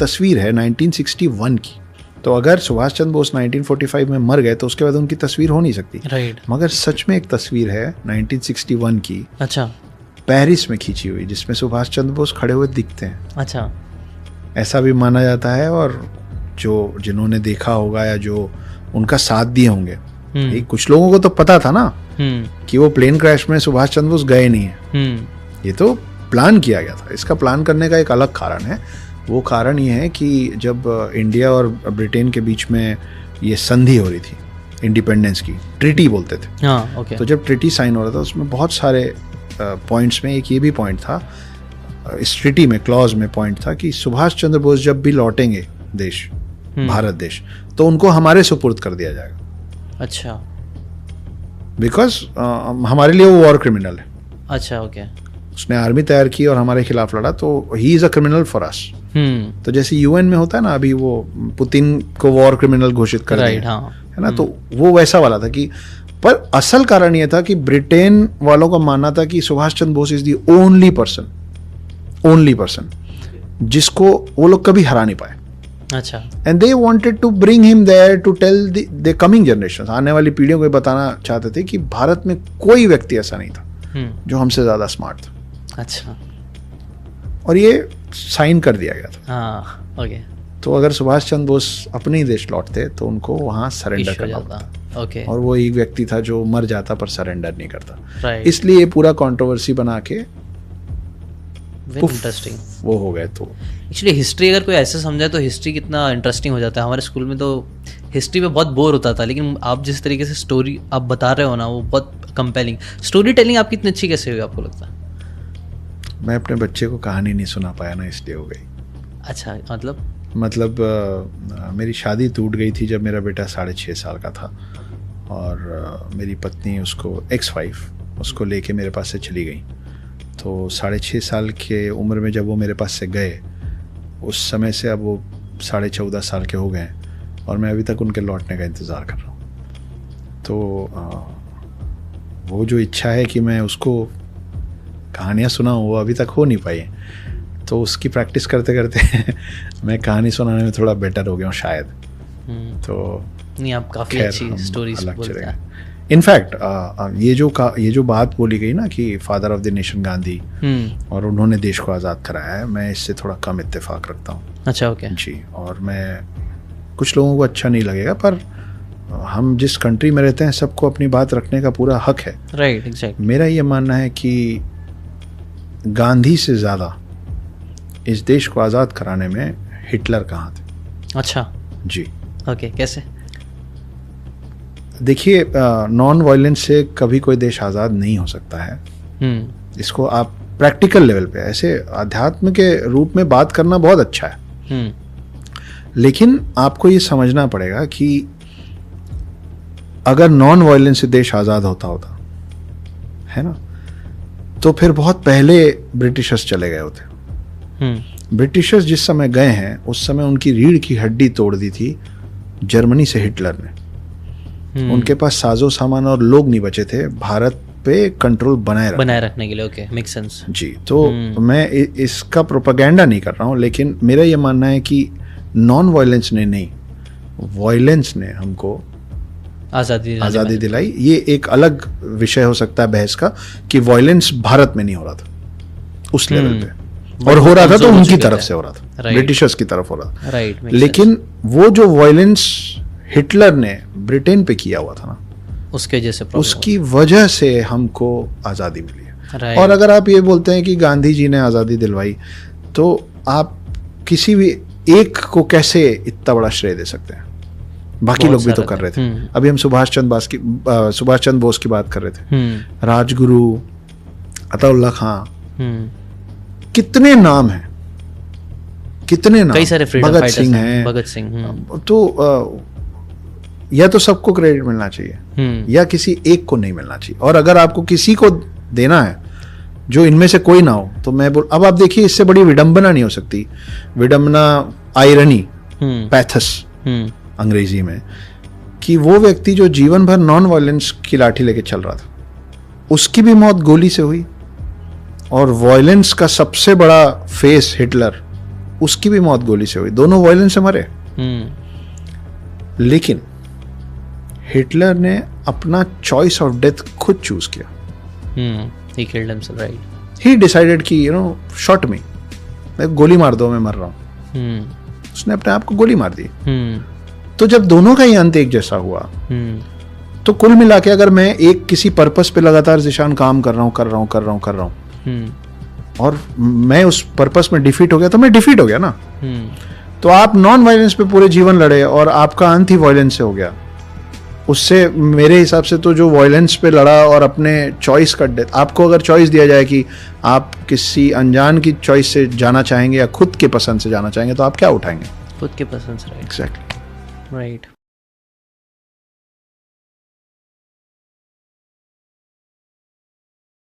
तस्वीर है 1961 की, तो अगर सुभाष चंद्र बोस 1945 में मर गए तो उसके बाद उनकी तस्वीर हो नहीं सकती। राइट। मगर सच में एक तस्वीर है 1961 की, अच्छा, पेरिस में खींची हुई, जिसमें सुभाष चंद्र बोस खड़े हुए दिखते हैं। अच्छा, ऐसा भी माना जाता है, और जो जिन्होंने देखा होगा या जो उनका साथ दिए होंगे, कुछ लोगों को तो पता था ना कि वो प्लेन क्रैश में सुभाष चंद्र बोस गए नहीं है, ये तो प्लान किया गया था। इसका प्लान करने का एक अलग कारण है। वो कारण ये है कि जब इंडिया और ब्रिटेन के बीच में ये संधि हो रही थी इंडिपेंडेंस की, ट्रीटी बोलते थे। हाँ, ओके। तो जब ट्रीटी साइन हो रहा था उसमें बहुत सारे पॉइंट्स में एक ये भी पॉइंट था, इस ट्रीटी में क्लॉज में पॉइंट था कि सुभाष चंद्र बोस जब भी लौटेंगे देश, भारत देश, तो उनको हमारे सुपुर्द कर दिया जाएगा। अच्छा, बिकॉज हमारे लिए वो वॉर क्रिमिनल है। अच्छा, ओके। उसने आर्मी तैयार की और हमारे खिलाफ लड़ा, तो he is a criminal for us. तो जैसे यूएन में होता है ना, अभी वो पुतिन को वॉर क्रिमिनल घोषित कर दिया, है ना, तो वो वैसा वाला था कि, पर असल कारण ये था कि ब्रिटेन वालों का मानना था कि Subhash Chandra Bose is the only person जिसको वो लोग कभी हरा नहीं पाए। अच्छा। And they wanted to bring him there to tell the coming generation, आने वाली पीढ़ियों को बताना चाहते थे कि भारत में कोई व्यक्ति ऐसा नहीं था जो हमसे ज्यादा स्मार्ट था। अच्छा। और ये साइन कर दिया गया था। हाँ, ओके। तो अगर सुभाष चंद्र बोस अपने ही देश लौटते तो उनको वहां सरेंडर करना पड़ता। ओके। और वो एक व्यक्ति था जो मर जाता पर सरेंडर नहीं करता। राइट। इसलिए ये पूरा कंट्रोवर्सी बना के इंटरेस्टिंग वो हो गए। तो एक्चुअली हिस्ट्री अगर कोई ऐसे समझे तो हिस्ट्री कितना इंटरेस्टिंग हो जाता है। हमारे स्कूल में तो हिस्ट्री में बहुत बोर होता था, लेकिन आप जिस तरीके से स्टोरी आप बता रहे हो ना, वो बहुत कंपेलिंग। स्टोरी टेलिंग आपकी इतनी अच्छी कैसे हुई आपको लगता है? मैं अपने बच्चे को कहानी नहीं सुना पाया ना, इसलिए हो गई। अच्छा, मतलब मेरी शादी टूट गई थी जब मेरा बेटा 6.5 साल का था, और मेरी पत्नी उसको एक्स-वाइफ उसको लेके मेरे पास से चली गई। तो 6.5 साल के उम्र में जब वो मेरे पास से गए, उस समय से अब वो 14.5 साल के हो गए, और मैं अभी तक उनके लौटने का इंतज़ार कर रहा हूँ। तो वो जो इच्छा है कि मैं उसको कहानियाँ सुनाऊँ, वो अभी तक हो नहीं पाई। तो उसकी प्रैक्टिस करते करते मैं कहानी सुनाने में थोड़ा बेटर हो गया हूँ शायद। तो नहीं, आप काफ़ी अच्छी स्टोरीज बोलते हैं। इनफैक्ट ये जो बात बोली गई ना कि father of the nation Gandhi और उन्होंने देश को आज़ाद कराया है, मैं इससे थोड़ा कम इत्तेफाक रखता हूँ। अच्छा, ओके जी। और मैं, कुछ लोगों को अच्छा नहीं लगेगा, पर हम जिस कंट्री में रहते हैं सबको अपनी बात रखने का पूरा हक है। Right, exactly. मेरा ये मानना है कि गांधी से ज़्यादा इस देश को आज़ाद कराने में हिटलर कहाँ थे। अच्छा जी, ओके। कैसे? देखिए, नॉन वायलेंस से कभी कोई देश आज़ाद नहीं हो सकता है। इसको आप प्रैक्टिकल लेवल पे, ऐसे अध्यात्म के रूप में बात करना बहुत अच्छा है, लेकिन आपको ये समझना पड़ेगा कि अगर नॉन वायलेंस से देश आज़ाद होता है ना, तो फिर बहुत पहले ब्रिटिशर्स चले गए होते। ब्रिटिशर्स जिस समय गए हैं उस समय उनकी रीढ़ की हड्डी तोड़ दी थी जर्मनी से हिटलर ने। उनके पास साजो सामान और लोग नहीं बचे थे भारत पे कंट्रोल बनाए रखने के लिए। Okay, make sense. जी। तो मैं इसका प्रोपेगेंडा नहीं कर रहा हूँ, लेकिन मेरा ये मानना है कि नॉन वायलेंस ने नहीं, वायलेंस ने हमको आज़ादी दिलाई। ये एक अलग विषय हो सकता है बहस का कि वायलेंस भारत में नहीं हो रहा था उस लेवल पे, और हो रहा था तो उनकी तरफ से हो रहा था, ब्रिटिशर्स की तरफ हो रहा था। राइट। लेकिन वो जो वायलेंस हिटलर ने ब्रिटेन पे किया हुआ था ना, उसकी वजह से हमको आज़ादी मिली है। और अगर आप ये बोलते हैं कि गांधी जी ने आज़ादी दिलवाई, तो आप किसी भी एक को कैसे इतना बड़ा श्रेय दे सकते हैं? बाकी लोग भी तो कर रहे थे। अभी हम सुभाष चंद्र बोस की बात कर रहे थे, राजगुरु, अताउल्लाह खां, कितने नाम हैं, कितने नाम, कई सारे भगत सिंह हैं। तो या तो सबको क्रेडिट मिलना चाहिए या किसी एक को नहीं मिलना चाहिए। और अगर आपको किसी को देना है जो इनमें से कोई ना हो, तो मैं अब आप देखिए, इससे बड़ी विडंबना नहीं हो सकती। विडंबना, आयरनी, पैथस अंग्रेजी में, कि वो व्यक्ति जो जीवन भर नॉन वायलेंस की लाठी लेके चल रहा था, उसकी भी मौत गोली से हुई। और वायलेंस का सबसे बड़ा फेस हिटलर, उसकी भी मौत गोली से हुई, दोनों वायलेंस से मरे। लेकिन हिटलर ने अपना चॉइस ऑफ डेथ खुद चूज किया। he killed himself, right? He decided कि यू नो शॉट मी, गोली मार दो, मैं मर रहा हूँ। उसने अपने आप को गोली मार दी। तो जब दोनों का ही अंत एक जैसा हुआ, तो कुल मिला के अगर मैं एक किसी पर्पस पे लगातार ज़ीशान काम कर रहा हूँ और मैं उस पर्पस में डिफीट हो गया, तो मैं डिफीट हो गया ना। तो आप नॉन वायलेंस पे पूरे जीवन लड़े और आपका अंत ही वायलेंस से हो गया। उससे मेरे हिसाब से तो जो वायलेंस पे लड़ा और अपने चॉइस का डेथ, आपको अगर चॉइस दिया जाए कि आप किसी अनजान की चॉइस से जाना चाहेंगे या खुद के पसंद से जाना चाहेंगे, तो आप क्या उठाएंगे? खुद के पसंद से, राइट? Exactly, right.